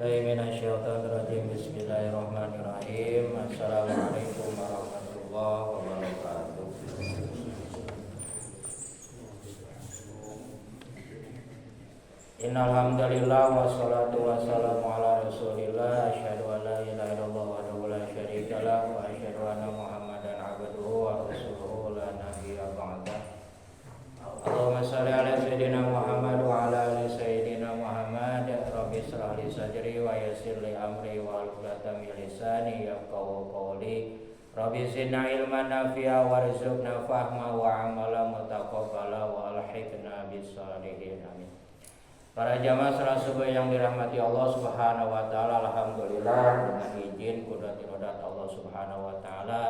Minasyaitonirrajim. Bismillahirrahmanirrahim. Assalamualaikum warahmatullahi wabarakatuh. Innal hamdalillah wassalatu wassalamu ala Rasulillah. Asyhadu an la ilaha illallah wahdahu la syarika lah wa asyhadu anna Muhammadan abduhu wa rasuluhu la nabiyya ba'dah. Allahumma shalli ala sayyidina Muhammad wa ala ali sayyidina Muhammad. Rabbi shrah li sadri wa yassir li amri wa hlul min lisani yafqahu qawli. Rabbi zidna ilman nafi'a warzuqna fahma wa amalan mutaqabbala wa alhiqna bis shalihin. Amin. Para jamaah salat subuh yang dirahmati Allah Subhanahu wa taala, alhamdulillah dengan izin qudrat iradat Allah Subhanahu wa taala,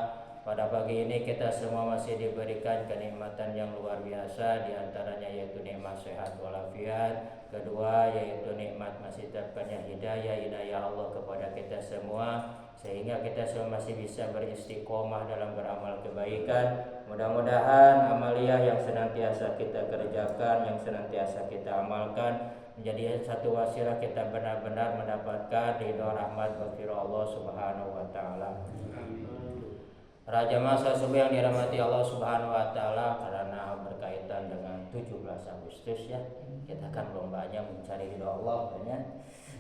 pada pagi ini kita semua masih diberikan kenikmatan yang luar biasa, di antaranya yaitu nikmat sehat walafiat, kedua yaitu nikmat masih terkanya hidayah Allah kepada kita semua, sehingga kita semua masih bisa beristiqomah dalam beramal kebaikan. Mudah-mudahan amaliyah yang senantiasa kita kerjakan, yang senantiasa kita amalkan, menjadi satu wasilah kita benar-benar mendapatkan ridha rahmat maghfirah Allah Subhanahu wa taala. Para jamaah salat subuh yang dirahmati Allah Subhanahu wa taala, karena berkaitan dengan 17 Agustus ya, kita kan lombanya mencari ridha Allah ya.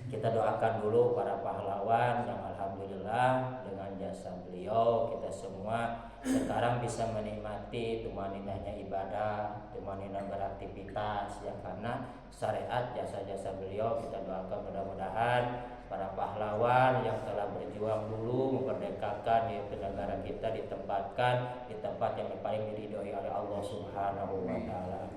Kita doakan dulu para pahlawan yang alhamdulillah dengan jasa beliau kita semua sekarang bisa menikmati tumaninahnya ibadah, tumaninah beraktivitas ya, karena syariat jasa-jasa beliau. Kita doakan mudah-mudahan para pahlawan yang telah berjuang dulu memerdekakan yaitu negara kita ditempatkan di tempat yang paling diridhoi oleh Allah Subhanahu wa taala.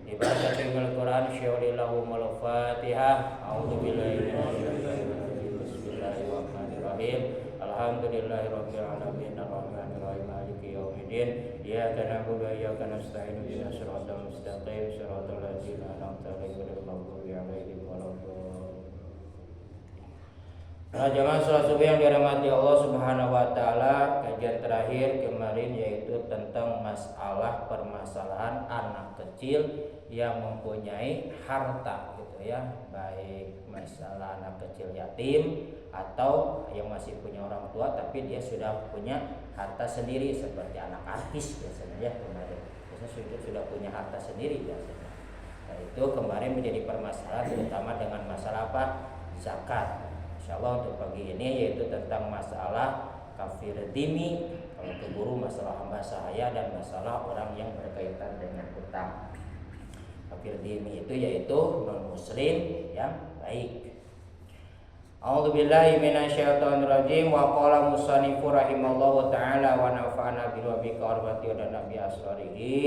Ibadatul Quran syawlillahumul Fatihah. A'udzubillahi minasyaitonir rajim. Bismillahirrahmanirrahim. Alhamdulillahirabbil alamin arrahmanir rahim maliki yaumiddin. Iyyaka na'budu wa iyyaka nasta'in ihdinas siratal mustaqim siratal ladzina an'amta 'alaihim ghairil maghdubi 'alaihim waladdallin. Nah, jamaah salat subuh yang dirahmati Allah Subhanahu wa taala, kajian terakhir kemarin yaitu tentang masalah permasalahan anak kecil yang mempunyai harta gitu ya, baik masalah anak kecil yatim atau yang masih punya orang tua tapi dia sudah punya harta sendiri, seperti anak artis biasanya ya, kemarin biasanya sudah punya harta sendiri biasanya. Nah, itu kemarin menjadi permasalahan terutama dengan masalah apa? Zakat. Insyaallah untuk pagi ini yaitu tentang masalah kafir dhimmi, kalau keburu masalah hamba sahaya dan masalah orang yang berkaitan dengan hutang. Kafir dhimmi itu yaitu non muslim yang baik. A'udzubillahi minasyaitonirrajim. Wa qala musannifu rahimallahu taala wa nafa'ana bil wa bi qarwati dan nabi asrarihi.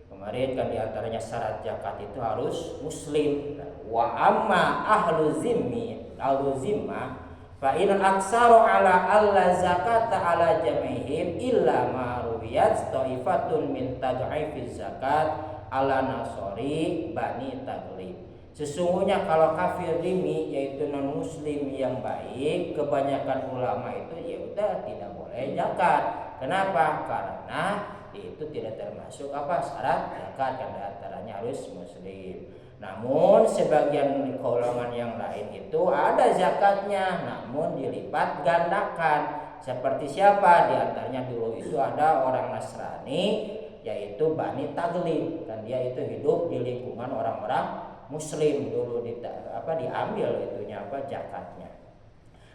Kemarin kan diantaranya syarat zakat itu harus muslim. Wa amma ahlu zimmi al-zimma fa in aksaru ala alla zakata ala jami'ihim illa ma ruwiyat ta'ifatun min tad'ifiz zakat ala nasori bani taglib. Sesungguhnya kalau kafir dhimmi yaitu non muslim yang baik, kebanyakan ulama itu ya udah tidak boleh zakat. Kenapa? Karena itu tidak termasuk apa syarat zakat, kan antaranya harus muslim. Namun sebagian golongan yang lain itu ada zakatnya, namun dilipat gandakan. Seperti siapa? Di antaranya dulu itu ada orang Nasrani yaitu Bani Taglib, kan dia itu hidup di lingkungan orang-orang muslim dulu diambil itunya apa zakatnya.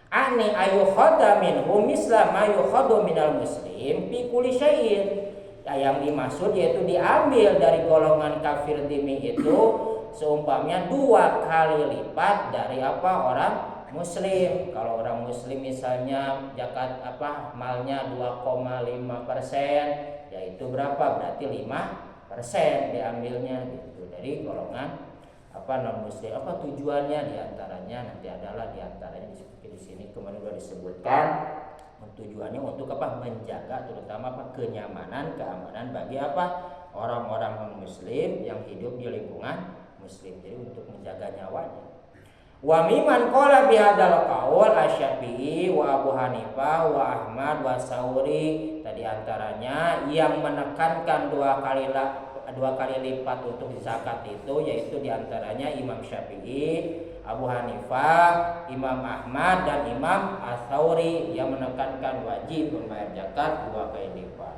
Ani ayukhadha minhum misla ma yukhadhu minal muslim fi kulli syai'in. Yang dimaksud yaitu diambil dari golongan kafir dhimmi itu seumpamanya 2 kali lipat dari apa orang muslim. Kalau orang muslim misalnya zakat malnya 2,5%, yaitu berapa? Berarti 5% diambilnya gitu dari golongan non muslim. Apa tujuannya? Diantaranya nanti adalah diantaranya di sini kemarin sudah disebutkan tujuannya untuk menjaga terutama kenyamanan, keamanan bagi orang-orang non muslim yang hidup di lingkungan muslim, jadi untuk menjaga nyawanya. Wa miman qala bi hadzal qaul Asy-Syafi'i wa Abu Hanifah wa Ahmad wa Sauri. Tadi antaranya yang menekankan 2 kali lipat untuk zakat itu yaitu diantaranya Imam Syafi'i, Abu Hanifah, Imam Ahmad dan Imam Ats-Tsauri yang menekankan wajib membayar zakat 2 kali lipat.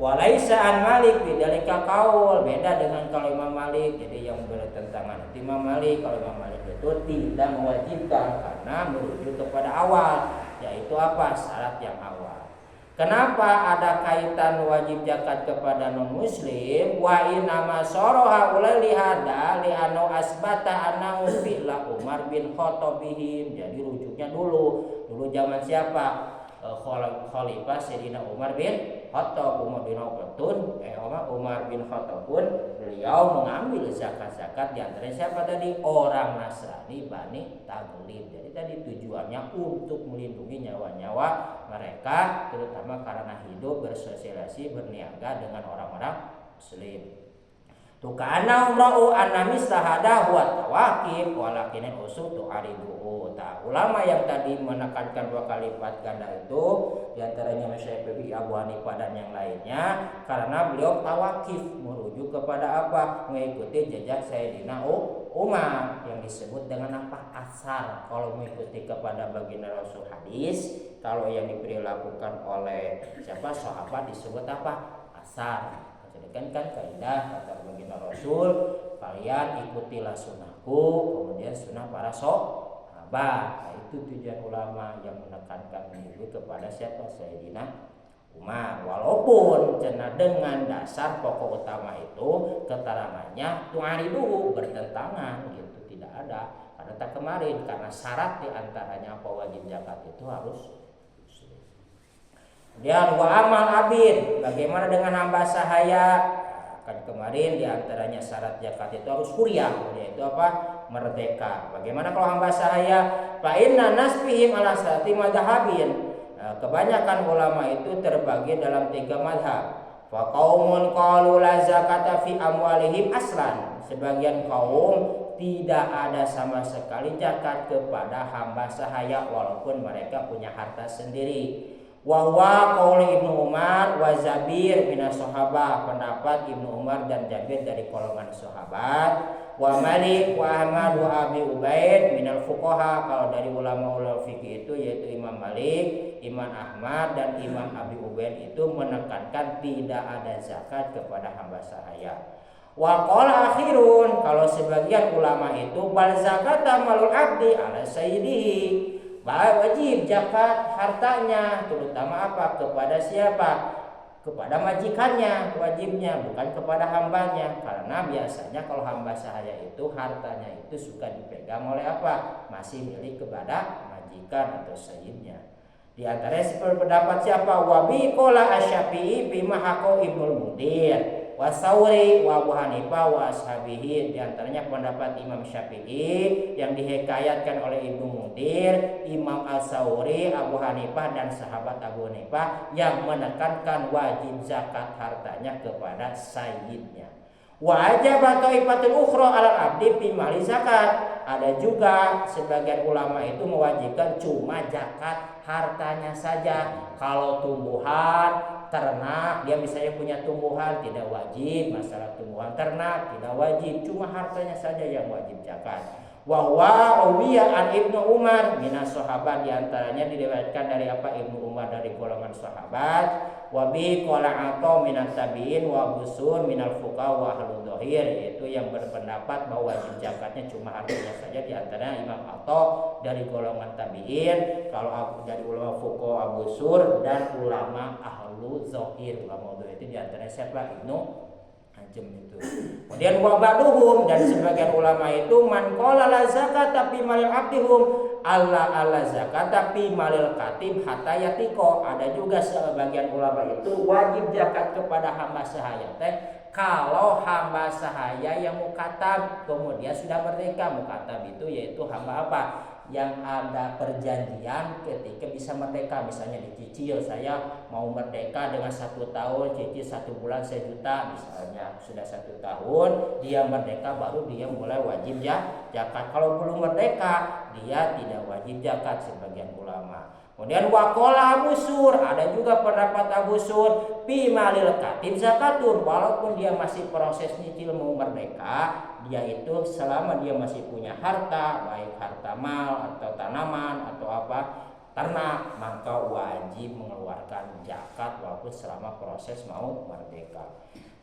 Walaisa an Malik bidzalika qaul, beda dengan kalau Imam Malik. Jadi yang bertentangan itu Imam Malik. Kalau Imam Malik itu tidak mewajibkan karena merujuk kepada awal, yaitu apa? Syarat yang awal. Kenapa ada kaitan wajib zakat kepada non muslim? Wa inna ma saraha ulai lihada li anau asbata annahu fi'la Umar bin Khattab bihim. Jadi rujuknya dulu zaman siapa? Khalifah Sayyidina Umar bin Khattab. Umar bin Khattab pun beliau mengambil zakat-zakat di antara siapa tadi? Orang Nasrani Bani Taghlib. Jadi tadi tujuannya untuk melindungi nyawa-nyawa mereka, terutama karena hidup bersosialisasi berniaga dengan orang-orang muslim. Tukana umra'u annamis tahada huwa tawakib walakin usul tu'ariduhu. Ulama yang tadi menekankan 2 kali lipat ganda itu diantaranya Syafi'i, Abu Hanifah dan yang lainnya, karena beliau tawakif, merujuk kepada apa? Mengikuti jejak Sayyidina Umar yang disebut dengan apa? Asar. Kalau mengikuti kepada baginda Rasul hadis, kalau yang diperlakukan oleh siapa? Sahabat disebut apa? Asar. Kan kaidah kata baginda Rasul, kalian ikutilah sunnahku, kemudian sunnah para sahabat. Nah, itu tujuan ulama yang menekankan diri kepada siapa? Sayyidina Umar. Walaupun cenah dengan dasar pokok utama itu keterangannya tu'ariduhu, bertentangan gitu, tidak ada. Karena tak kemarin, karena syarat diantaranya apa? Wajib zakat itu harus. Kemudian wa amal abid, bagaimana dengan hamba sahaya? Kan kemarin diantaranya syarat zakat itu harus huriyah, yaitu apa? Merdeka. Bagaimana kalau hamba sahaya? Fa inna nasbihim ala sati madhhabin. Kebanyakan ulama itu terbagi dalam 3 madhab. Fa qaumun qalu la zakata fi amwalihim aslan. Sebagian kaum tidak ada sama sekali zakat kepada hamba sahaya walaupun mereka punya harta sendiri. Wa huwa qaul Ibnu Umar wa Jabir minas sahabah, pendapat Ibnu Umar dan Jabir dari golongan sahabat. Wa Malik wa Ahmad wa Abi Ubaid minal fuqaha, kalau dari ulama-ulama fikih itu yaitu Imam Malik, Imam Ahmad dan Imam Abi Ubaid itu menekankan tidak ada zakat kepada hamba sahaya. Wa qala akhirun, kalau sebagian ulama itu bal zakata malul abdi ala sayyidihi, wajib zakat hartanya, terutama apa? Kepada siapa? Kepada majikannya wajibnya, bukan kepada hambanya. Karena biasanya kalau hamba sahaya itu hartanya itu suka dipegang oleh apa? Masih milik kepada majikan atau sayyidnya. Di antara pendapat siapa? Wabi qala asy-Syafi'i bima haqau Ibnul Mundir wa Tsauri wa Abu Hanifah wa ashabihi. Di antaranya pendapat Imam Syafi'i yang dihikayatkan oleh Ibnu Mundir, Imam Ats-Tsauri, Abu Hanifah dan sahabat Abu Hanifah yang menekankan wajib zakat hartanya kepada sayyidnya. Wajib ta'ifatul ukhra 'alal abdi fi mali zakat. Ada juga sebagian ulama itu mewajibkan cuma zakat hartanya saja. Kalau tumbuhan ternak, dia misalnya punya tumbuhan, tidak wajib. Masalah tumbuhan ternak tidak wajib, cuma hartanya saja yang wajib zakat. Wa huwa rawiya an Ibnu Umar minas sahabat, di antaranya diriwayatkan dari apa? Ibnu Umar dari golongan sahabat. Wa bi qala atau minat tabi'in wa busur minal fuqaha wa ahlu dhahir, yaitu yang berpendapat bahwa wajib zakatnya cuma hartanya saja, di antaranya Imam Atha dari golongan tabi'in, kalau dari ulama fuqaha busur dan ulama ahlu dhahir. Ulama dhahir itu di antaranya siapa? Ibnu Hajem itu. Kemudian wa ba'duhum, dan sebagian ulama itu man qala la zakat tapi malil abdihum alla zakat tapi malil katib hatta yatiko. Ada juga sebagian ulama itu wajib zakat kepada hamba sahaya kalau hamba sahaya yang mukatab kemudian sudah merdeka. Mukatab itu yaitu hamba apa? Yang ada perjanjian ketika bisa merdeka, misalnya dicicil, saya mau merdeka dengan 1 tahun, cicil 1 bulan 1 juta misalnya, sudah 1 tahun dia merdeka baru dia mulai wajib zakat. Kalau belum merdeka dia tidak wajib zakat sebagian ulama. Kemudian waqala Abu Sur, ada juga pendapat Abu Sur fi malil katib zakatun, walaupun dia masih proses nyicil mau merdeka, dia itu selama dia masih punya harta, baik harta mal atau tanaman atau apa ternak, maka wajib mengeluarkan zakat walaupun selama proses mau merdeka.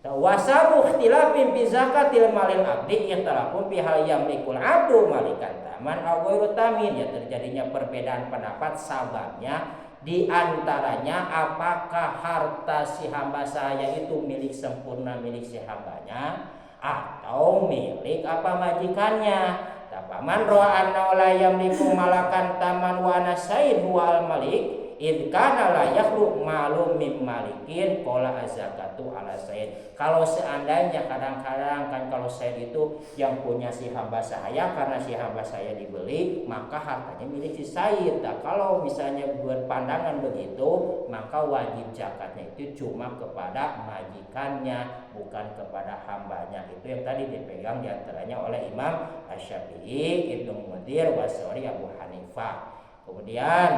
Wasabu ikhtilafin fi zakatil malil abdi yatalaqu fi hal yamlikul abdu malikan taman aw ghairu tamin, ya terjadinya perbedaan pendapat sababnya di antaranya apakah harta si hamba saya itu milik sempurna milik si hambanya atau milik apa majikannya. Tapaman ro'a anna la yamliku malakan taman wa nasaid huwa al malik id kana la yakhlu malum mim malikin qala azakatu ala sayyid. Kalau seandainya kadang-kadang kan kalau sayyid itu yang punya si hamba saya, karena si hamba saya dibeli maka hartanya milik si sayyid. Nah, kalau misalnya berpandangan begitu maka wajib zakatnya itu cuma kepada majikannya bukan kepada hambanya. Itu yang tadi dipegang diantaranya oleh Imam Asy-Syafi'i, Ibnu Mudir, Wasori, Abu Hanifah. Kemudian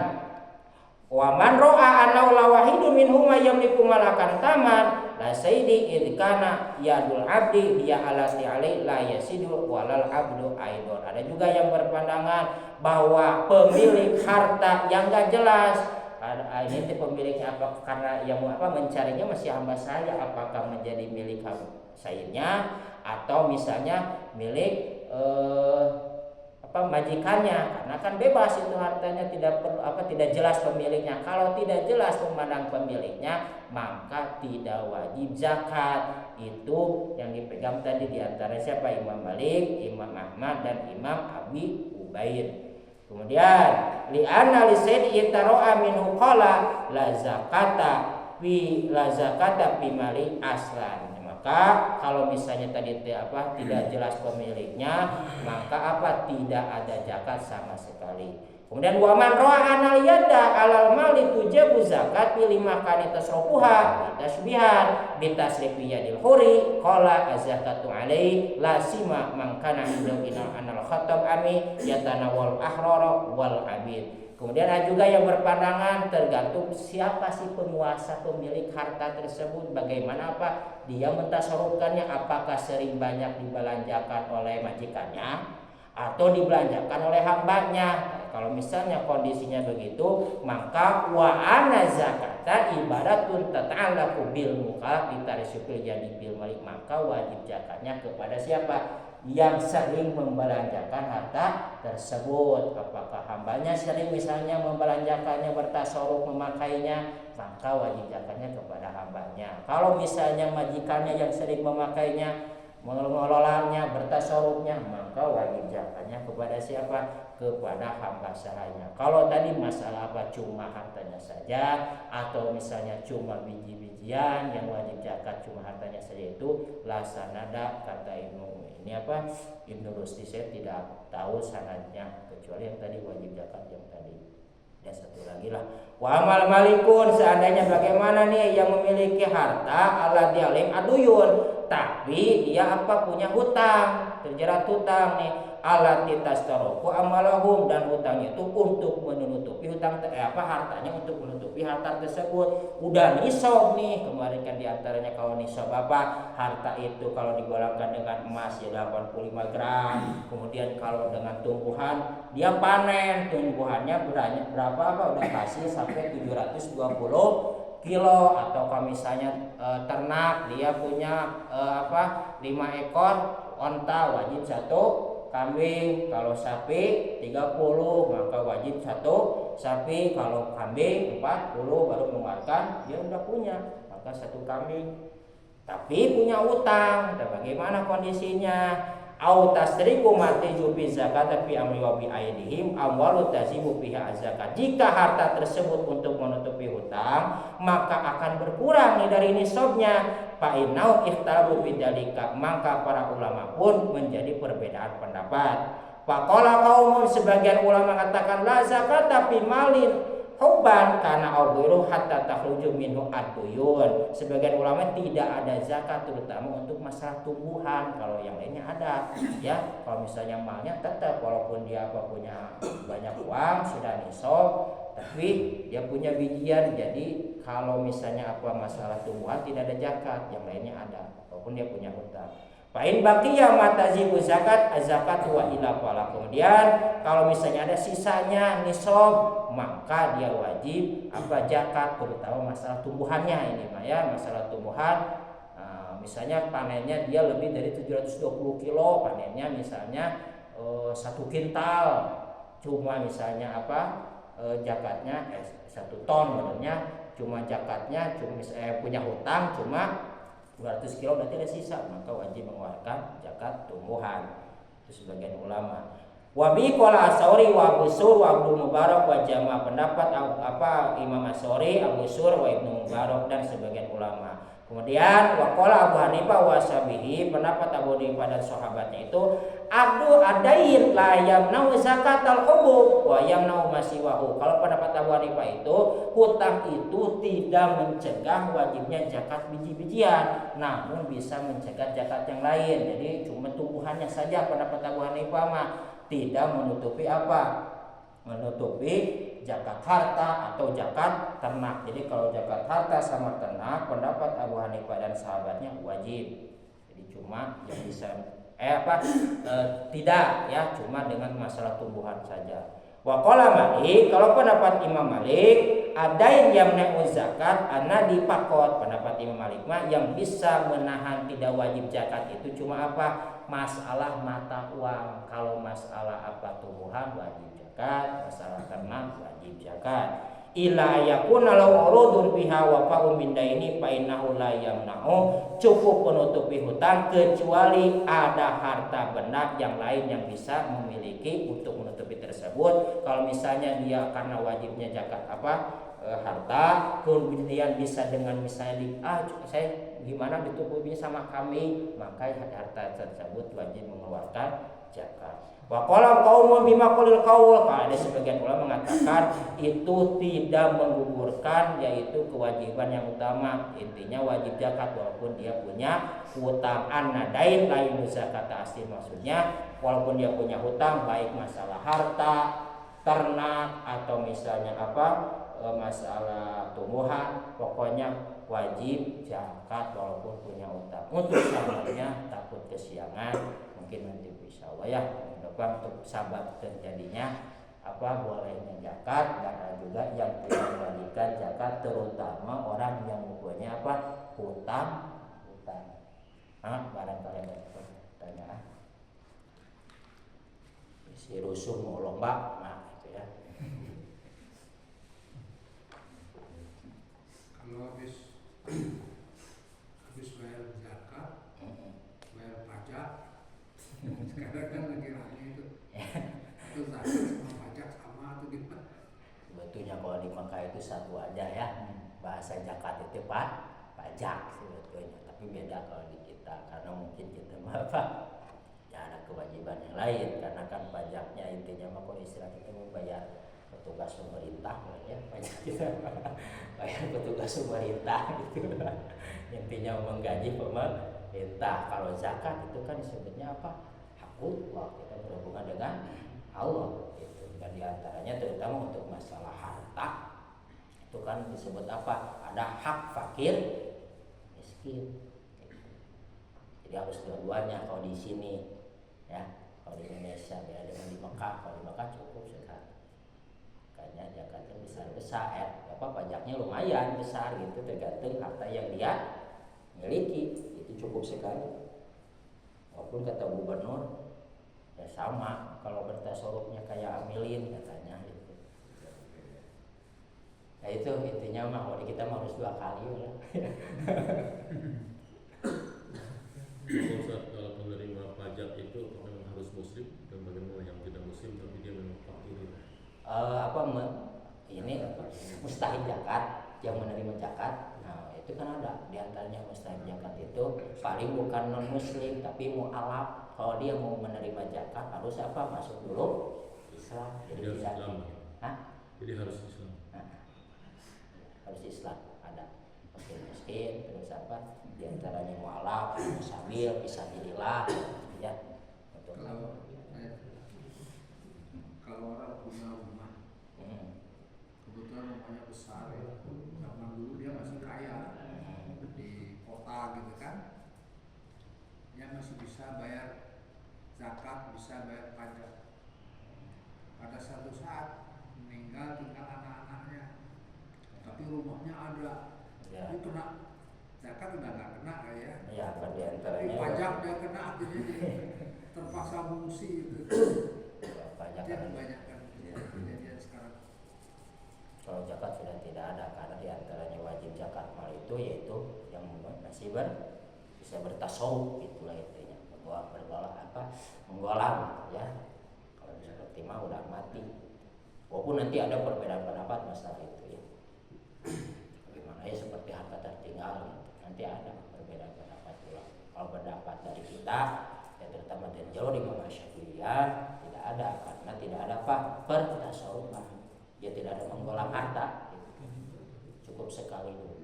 wa man ro'a annahu la wahidun minhum yamliku malakan taman la sayyidi id kana yadul abdi hiya alati alai la yasidu walal abdu aidon. Ada juga yang berpandangan bahwa pemilik harta yang enggak jelas, ini pemiliknya apa, karena yang mencarinya masih hamba saya, apakah menjadi milik sayyidnya atau misalnya milik majikannya, karena kan bebas itu hartanya, tidak jelas pemiliknya. Kalau tidak jelas memandang pemiliknya maka tidak wajib zakat. Itu yang dipegang tadi diantara siapa? Imam Malik, Imam Ahmad dan Imam Abi Ubaid. Kemudian li'anna li sayyid yataro'a minhu qala la zakata fi mali aslan. Maka kalau misalnya tadi tidak jelas pemiliknya maka tidak ada zakat sama sekali. Kemudian wa man ra'a anal yada alal mali tujabu zakat bi lima kan tasrufuha tasbihan bi tasrifi yadil huri qala az-zakatu alai la sima man kana indina anal khatab ami yatanawal ahrara wal abid. Kemudian ada juga yang berpandangan tergantung siapa sih penguasa pemilik harta tersebut, bagaimana dia mentasarufkannya, apakah sering banyak dibelanjakan oleh majikannya atau dibelanjakan oleh hambanya. Kalau misalnya kondisinya begitu, maka wa ana zakata ibaratun tata'allaqu bil mukallaf bitarsyukil jadi bil malik, maka wajib zakatnya kepada siapa? Yang sering membelanjakan harta tersebut. Apakah hambanya sering misalnya membelanjakannya, bertasarruf memakainya, maka wajib zakatnya kepada hambanya. Kalau misalnya majikannya yang sering memakainya, mengelolanya, bertasarrufnya, maka wajib zakatnya kepada siapa? Kepada hamba sahanya. Kalau tadi masalah cuma hartanya saja atau misalnya cuma biji-bijian yang wajib zakat cuma hartanya saja, itu la sanada kata Ibnu Rusdi. Saya tidak tahu sanadnya kecuali yang tadi wajib zakat yang tadi. Dan satu lagi lah, wa amal malikun, seandainya bagaimana nih yang memiliki harta ala dialim aduyun, tapi dia punya hutang, terjerat hutang nih, alati tastaroku amalahum, dan hutangnya itu untuk menutupi hutang hartanya, untuk menutupi harta tersebut. Udah nisab nih, kemarin kan diantaranya kalau nisab harta itu kalau digolongkan dengan emas ya 85 gram. Kemudian kalau dengan tumbuhan dia panen, tumbuhannya berapa udah kasih sampai 720 kilo. Atau kalau misalnya ternak dia punya 5 ekor onta, wajib 1 kambing. Kalau sapi 30 maka wajib 1 sapi. Kalau kambing 40 baru mengeluarkan, dia udah punya maka 1 kambing. Tapi punya utang, dan bagaimana kondisinya? Au tasriku mati jubi zakat fi amri wa bi aidihim amwalu tazibu biha zakat. Jika harta tersebut untuk menutupi hutang, maka akan berkurang nih dari nisabnya. Fa innau ikhtabu bidzalika, maka para ulama pun menjadi perbedaan pendapat. Faqala qaumun, sebagian ulama katakan la zakat tapi malin hubban karena aubiru hatta takhruju minhu ad-duyun. Sebagian ulama tidak ada zakat terutama untuk masalah tumbuhan. Kalau yang lainnya ada ya. Kalau misalnya malnya tetap walaupun dia punya banyak uang sudah nisab, tapi dia punya bijian, jadi kalau misalnya apa masalah tumbuhan tidak ada zakat, yang lainnya ada, walaupun dia punya hutang. Fa'in baqiya matazibu zakat az-zakat wa ila fala. Kemudian kalau misalnya ada sisanya nisab, maka dia wajib apa zakat, terutama masalah tumbuhannya ini mah ya, masalah tumbuhan. Misalnya panennya dia lebih dari 720 kilo panennya, misalnya 1 kintal, cuma misalnya apa zakatnya 1 ton benernya, cuma zakatnya cuma punya hutang cuma 200 kilo berarti ada sisa, maka wajib mengeluarkan zakat tumbuhan. Itu sebagian ulama. Wabi qala As-Sauri wa Abu Sur wa Abdul Mubarak wa jama, pendapat apa Imam As-Sauri, Abu Sur wa Ibnu Mubarak dan sebagian ulama. Kemudian waqala Abu Hanifah wa Syafi'i, pendapat Abu Hanifah dan sahabatnya itu abdu adain la yamnau zakatal hubub wa yamnau masiwahu. Kalau pendapat Abu Hanifah itu hutang itu tidak mencegah wajibnya zakat biji-bijian, namun bisa mencegah zakat yang lain. Jadi cuma tumbuhannya saja pendapat Abu Hanifah mah, tidak menutupi apa? Menutupi zakat harta atau zakat ternak. Jadi kalau zakat harta sama ternak, pendapat Abu Hanifah dan sahabatnya wajib. Jadi cuma yang bisa tidak ya, cuma dengan masalah tumbuhan saja. Wa qala Malik, kalau pendapat Imam Malik, ada yang yamna'u zakat ana dipakot. Pendapat Imam Malik mah yang bisa menahan tidak wajib zakat itu cuma apa? Masalah mata uang. Kalau masalah apa tumbuhan wajib zakat, masalah ternak wajib zakat. Ila yakuna law urudun biha wa fa'um min daini fa innahu la yamna'u, cukup menutupi hutang kecuali ada harta benda yang lain yang bisa memiliki untuk menutupi tersebut. Kalau misalnya dia karena wajibnya zakat harta, kemudian bisa dengan misalnya saya gimana ditutupinya sama kami, maka harta tersebut wajib mengeluarkan zakat. Wa qala qaumun bima qulil qaul, ada sebagian ulama mengatakan itu tidak menggugurkan, yaitu kewajiban yang utama, intinya wajib zakat walaupun dia punya hutang. An-nadain lain zakat asli, maksudnya walaupun dia punya hutang baik masalah harta, ternak atau misalnya masalah tumbuhan, pokoknya wajib zakat walaupun punya hutang. Untuk selanjutnya takut kesiangan, mungkin nanti insyaallah ya, untuk sahabat terjadinya bolehnya zakat, dan juga yang tidak mewajibkan zakat, terutama orang yang mempunyai hutang. Barangkali ada pertanyaan. Si rusuh mau lomba, gitu ya. Kalau habis bayar zakat, bayar pajak, sekarang kan lagi rame itu zakat sama pajak sama atau gimana? Sebetulnya kalau di Mekah itu satu aja ya, bahasa zakat itu pajak sebetulnya, tapi beda kalau di kita, karena mungkin kita ya ada kewajiban yang lain, karena kan pajaknya intinya kalau istilah kita membayar petugas pemerintah ya, pajak kita bayar petugas pemerintah gitu, intinya menggaji pemerintah. Kalau zakat itu kan disebutnya hakullah, kita berhubungan dengan Allah gitu. Dan diantaranya terutama untuk masalah harta itu kan disebut ada hak fakir miskin gitu. Jadi harus dua-duanya kalau di sini ya. Kalau di Indonesia beda dengan di Mekah. Kalau di Mekah cukup sekali, kayaknya zakatnya besar pajaknya lumayan besar gitu, tergantung harta yang dia miliki, itu cukup sekali. Walaupun kata gubernur ya sama, kalau bertasarufnya kayak amilin katanya gitu. Nah itu intinya mah, kalau kita harus 2 kali ya. Kalau penerima pajak itu memang harus muslim, dan bagaimana yang tidak muslim tapi dia memang fakir? Mustahil zakat yang menerima zakat. Nah itu kan ada diantaranya mustahil zakat itu paling bukan non muslim tapi mu'alaf. Kalau dia mau menerima zakat harus masuk dulu Islam. Jadi harus Islam. Jadi harus Islam. Harus Islam, ada miskin terus diantaranya mu'alaf, sabil, fisabilillah ya. Kalau orang punya rumah, kebetulan rumahnya besar ya. Zaman dulu dia masih kaya di kota gitu kan, dia masih bisa bayar zakat, bisa bayar pajak. Pada satu saat meninggal tinggal anak-anaknya, tapi rumahnya ada, Ya. itu kena zakat udah nggak kena ya, Ya, apa di tapi antaranya pajak dia kena, akhirnya dia terpaksa mengungsi gitu. pajak Itu yang kan. kebanyakan kejadian sekarang. Kalau zakat sudah tidak ada karena di antaranya wajib zakat mal itu yaitu yang masih bisa bertasawuf, itulah intinya menggolang ya. Kalau seperti mah udah mati. Walaupun nanti ada perbedaan pendapat masalah itu ya. Bagaimana ya seperti harta tertinggal gitu. Nanti ada perbedaan pendapat pula. Kalau pendapat dari kita ya terutama dari Jawa di Imam Syafi'iyah tidak ada karena tidak ada apa pertasawufan. Dia tidak ada menggolang harta gitu. Cukup sekali dulu.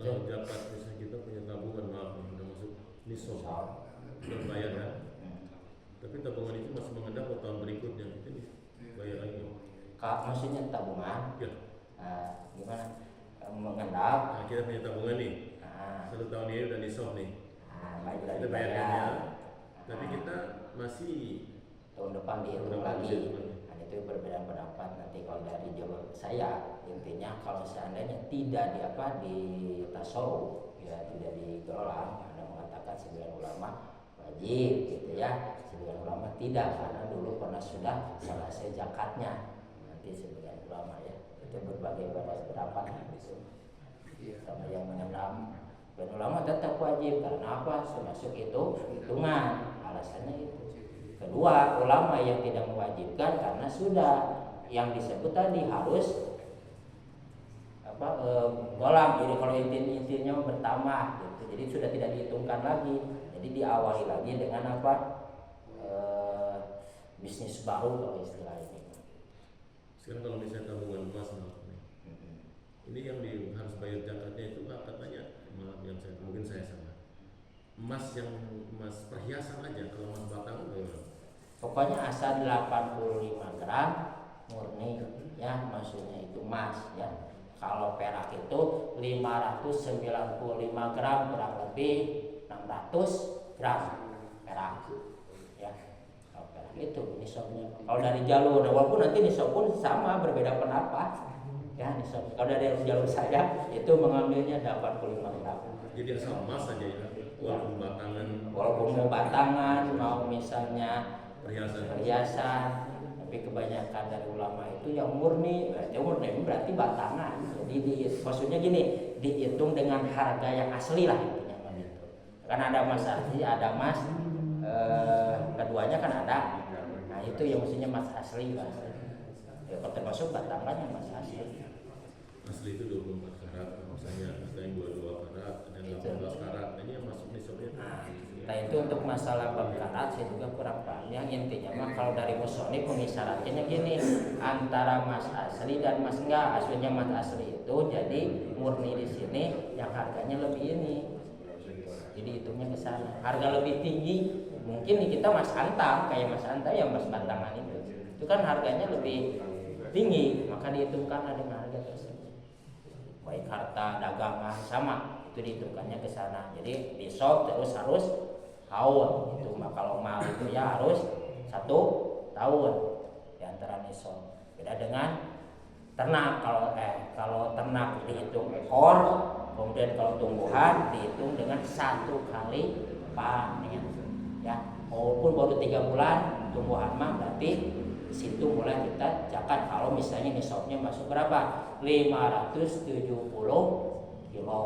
Kalau zakat misalnya kita punya tabungan, maaf nih, udah masuk nisab, udah bayar kan? Tapi tabungan itu masih mengendap ke tahun berikutnya, itu bayar lagi. Maksudnya tabungan Ya. Gimana mengendap? Nah, kita punya tabungan nih, Nah, 1 tahun ini udah nisab nih, baik kita lagi bayarnya. Tapi kita masih tahun depan dihitung tahun depan lagi. dihitung lagi. Nah, itu berbeda pendapat nanti kalau dari jawab saya intinya kalau seandainya tidak di tasawuf ya tidak digolang, ada mengatakan sebagian ulama wajib gitu ya, sebagian ulama tidak karena dulu pernah sudah selesai zakatnya. Nanti sebagian ulama ya itu berbagai pendapat gitu. Sama yang mengenam dan ulama tetap wajib karena apa? Termasuk itu hitungan, alasannya itu. Kedua, ulama yang tidak mewajibkan karena sudah yang disebut tadi harus golang. Jadi kalau intinya bertambah gitu. Jadi sudah tidak dihitungkan lagi. Jadi diawali lagi dengan bisnis baru kalau istilah ini. Sekarang kalau misalnya tabungan emas, maaf nih, ini yang harus bayar zakatnya itu katanya, maaf yang mungkin saya salah, emas perhiasan aja, kalau emas batangan bagaimana? Pokoknya asal 85 gram murni ya, maksudnya itu emas ya. Kalau perak itu 595 gram, kurang lebih 600 gram perak ya. Kalau perak itu nisabnya. Kalau dari jalur, walaupun nanti nisab pun sama berbeda pendapat ya nisab. Kalau dari jalur saya itu mengambilnya 85 gram. Jadi asal emas saja ya, walaupun batangan, Walaupun mau batangan, mau misalnya perhiasan, tapi kebanyakan dari ulama itu yang murni berarti batangan. Jadi maksudnya gini, dihitung dengan harga yang asli lah intinya gitu. Kan ada emas asli, ada emas keduanya kan ada. Nah itu yang mestinya emas asli lah. Ya, termasuk batangannya emas asli. asli itu 24 karat, misalnya ada yang 22 karat, ada yang 18 karat, ini yang masuk nisabnya. Nah itu untuk masalah bab karat saya juga kurang paham. Yang intinya mah kalau dari musonif pengisyaratnya gini, antara emas asli dan emas enggak. Aslinya emas asli itu jadi murni di sini yang harganya lebih ini. Jadi hitungnya ke sana. Harga lebih tinggi mungkin nih kita emas antam, kayak emas antam yang emas batangan itu. Itu kan harganya lebih tinggi, maka dihitungkanlah dengan harga tersebut. Baik harta dagangan sama itu dihitungkannya ke sana. Jadi nisab terus harus tahun itu mah kalau mal itu ya harus 1 tahun di antara nisab. Beda dengan ternak. Kalau ternak dihitung ekor, kemudian kalau tumbuhan dihitung dengan 1 kali panen ya. Walaupun baru 3 bulan tumbuhan mah berarti di situ mulai kita zakat. Kalau misalnya nisabnya masuk berapa? 570 kilo.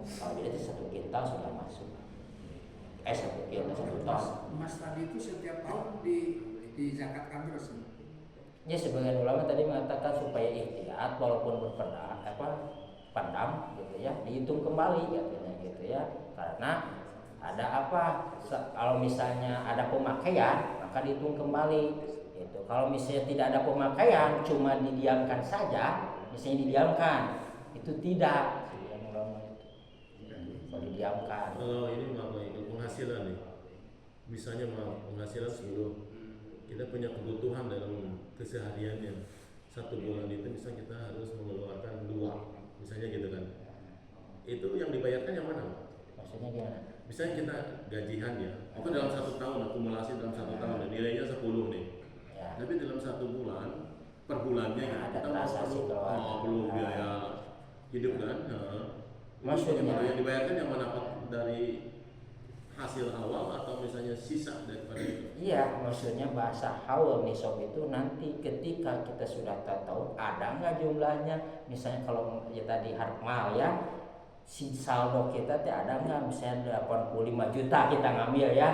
Kalau jadi 1 kintal sudah masuk. 1 kilo 1 ton. Emas tadi itu setiap tahun dizakatkan terus. Ya sebagian ulama tadi mengatakan supaya ihtiyat walaupun pandang gitu ya, dihitung kembali katanya gitu ya. Karena ada kalau misalnya ada pemakaian maka dihitung kembali. Gitu. Kalau misalnya tidak ada pemakaian, cuma didiamkan saja, misalnya didiamkan, itu tidak. Kalau didiamkan. Kalau ini penghasilan nih, misalnya penghasilan 10, kita punya kebutuhan dalam kesehariannya, 1 bulan itu bisa kita harus mengeluarkan 2, misalnya gitu kan. Itu yang dibayarkan yang mana, Pak? Maksudnya gimana? Misalnya kita gajian ya, itu dalam 1 tahun, akumulasi dalam 1 tahun, nilainya 10 nih. Ya. Tapi dalam 1 bulan, per bulannya Nah, ada kita transaksi keluar. perlu biaya hidup kan. Maksudnya yang dibayarkan yang mana, Pak? Dari hasil awal atau misalnya sisa daripada itu? Iya, maksudnya bahasa haul nisab itu nanti ketika kita sudah tahu ada nggak jumlahnya, misalnya kalau ya tadi harmal ya, si saldo kita ada nggak, misalnya 85 juta kita ngambil ya,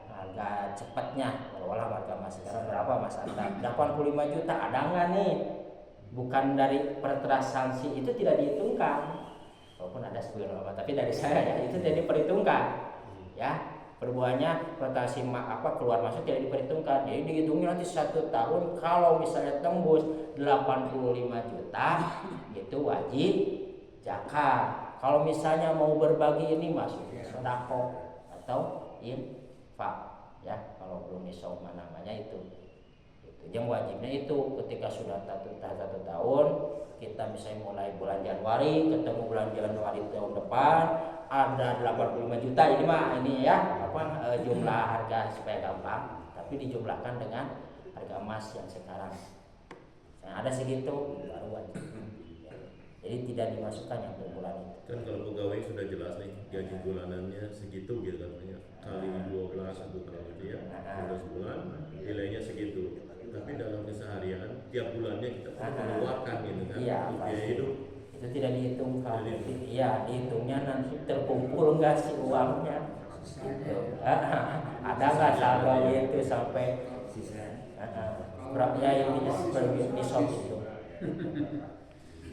harga cepatnya, walau harga mas sekarang berapa mas Anta, 85 juta ada nggak nih, bukan dari per transaksi itu tidak dihitungkan, walaupun ada sebelum apa, tapi dari saya ya itu tidak diperhitungkan. Ya, perbuahannya rotasi keluar masuk tidak diperhitungkan. Jadi dihitungnya nanti 1 tahun kalau misalnya tembus 85 juta itu wajib zakat. Kalau misalnya mau berbagi ini masuknya sedekah atau infak ya, kalau belum nisab namanya itu. Yang wajibnya itu ketika sudah 1 tahun kita misalnya mulai bulan Januari ketemu bulan Januari tahun depan ada 85 juta ini ya jumlah harga supaya gampang, tapi dijumlahkan dengan harga emas yang sekarang yang ada segitu baru wajib. Jadi tidak dimasukkan yang per bulan itu. Kan kalau pegawai sudah jelas nih gaji bulanannya segitu gitu katanya, kali 12 1 tahun itu ya, 12 bulan nilainya segitu. Tapi dalam keseharian tiap bulannya kita perlu mengeluarkan gitu kan, untuk biaya hidup. Itu tidak dihitungkan. Iya, dihitungnya nanti terkumpul nggak sih uangnya? Gitu. Ada nggak saldo itu sampai berapa ini seperti nisab itu?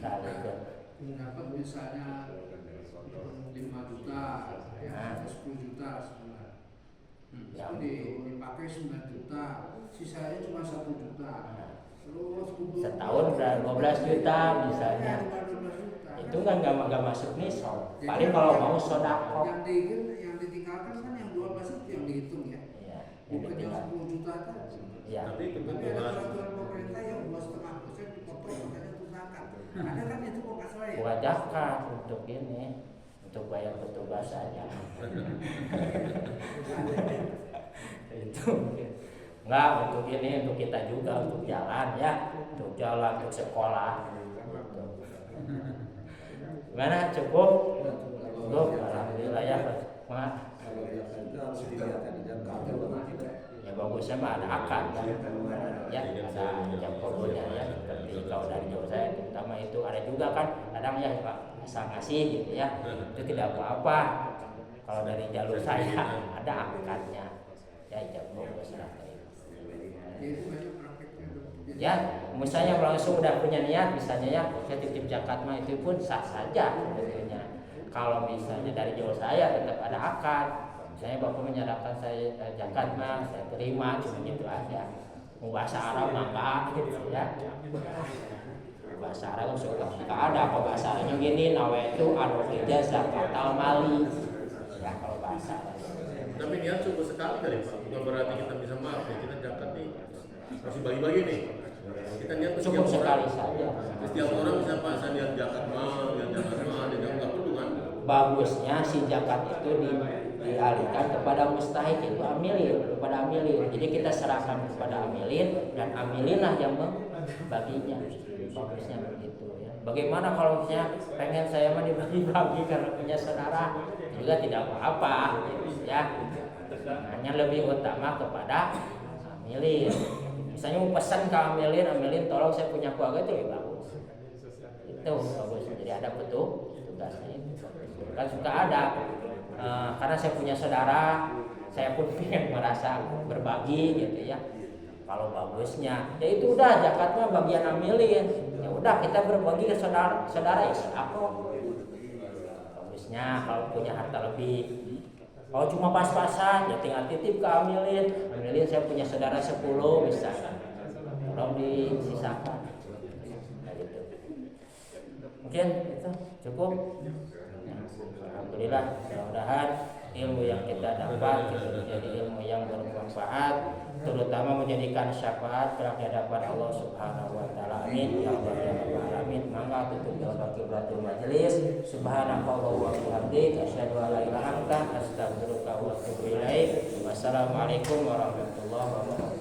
Nah, gitu. Dapat misalnya 5 juta, ya 10 juta sebulan. Itu dipakai 9 juta, sisanya cuma 1 juta. Terus setahun berapa 12 juta misalnya. Itu kan nggak masuk nisab. Paling kalau mau sedekah. Yang ditinggalkan kan yang 12 itu yang dihitung ya. Iya, Bukan yang 10 juta itu. Iya. Tapi Tapi ada kebetulan peraturan pemerintah yang 2,5% dipotong makanya itu zakat. Ada kan itu kok nggak salah ya? Buat zakat untuk ini, untuk bayar petugas saja. Itu enggak untuk ini, untuk kita juga, untuk jalan ya, untuk jalan, untuk sekolah. Gimana, cukup? Cukup, alhamdulillah ya. Ya bagusnya mah ada akad ya, ada jam kobonya ya. Seperti kalau dari jauh saya terutama itu ada juga kan, kadang ya Pak asal ngasih gitu ya, itu tidak apa-apa. Kalau dari jalur saya ada akadnya ya, jam kobo sudah terima. Ya, misalnya langsung udah punya niat, misalnya ya saya titip zakat mah itu pun sah saja sebetulnya. Kalau misalnya dari jauh saya tetap ada akad. Misalnya Bapak menyerahkan saya zakat mah saya terima, cuma gitu aja. Mau bahasa Arab mah enggak gitu ya. Bahasa Arab suka enggak ada, kalau bahasa Arabnya gini nawaitu al-hijjah zakatal mali. Ya kalau bahasa Arab. tapi niat cukup sekali kali Pak, bukan berarti kita bisa maaf ya, kita zakat nih masih bagi-bagi nih. Kita niat Cukup sekali saja. Setiap orang bisa Pak, saya niat zakat mal, niat zakat mal, dia nggak perlu kan? Bagusnya si zakat itu dialihkan kepada mustahik, itu amilin, kepada amilin. Jadi kita serahkan kepada amilin dan amilinlah yang membaginya. Bagusnya begitu ya. Bagaimana kalau misalnya pengen saya mah dibagi-bagi karena punya saudara, juga tidak apa-apa ya. Hanya lebih utama kepada amilin. Misalnya mau pesan ke amilin tolong saya punya keluarga, itu lebih bagus. Itu bagus. Jadi ada tugasnya itu. Kan suka ada karena saya punya saudara, saya pun ingin merasa berbagi gitu ya. Kalau bagusnya, ya itu udah zakatnya bagian amilin. Ya udah kita berbagi ke saudara ya sedekah. Bagusnya kalau punya harta lebih. Kalau cuma pas-pasan, ya tinggal titip ke amilin. Amilin saya punya saudara 10 misalnya. Tolong disisakan. Nah, gitu. Mungkin itu cukup. Alhamdulillah, mudah-mudahan ilmu yang kita dapat itu menjadi ilmu yang bermanfaat, terutama menjadikan syafaat kelak di hadapan Allah Subhanahu wa taala. Amin ya Allah ya rabbal alamin. Mangga tutup doa kiblatul majelis. Subhanallah wa bihamdihi asyhadu an la ilaha illa anta astaghfiruka wa atubu ilaik. Wassalamualaikum warahmatullahi wabarakatuh.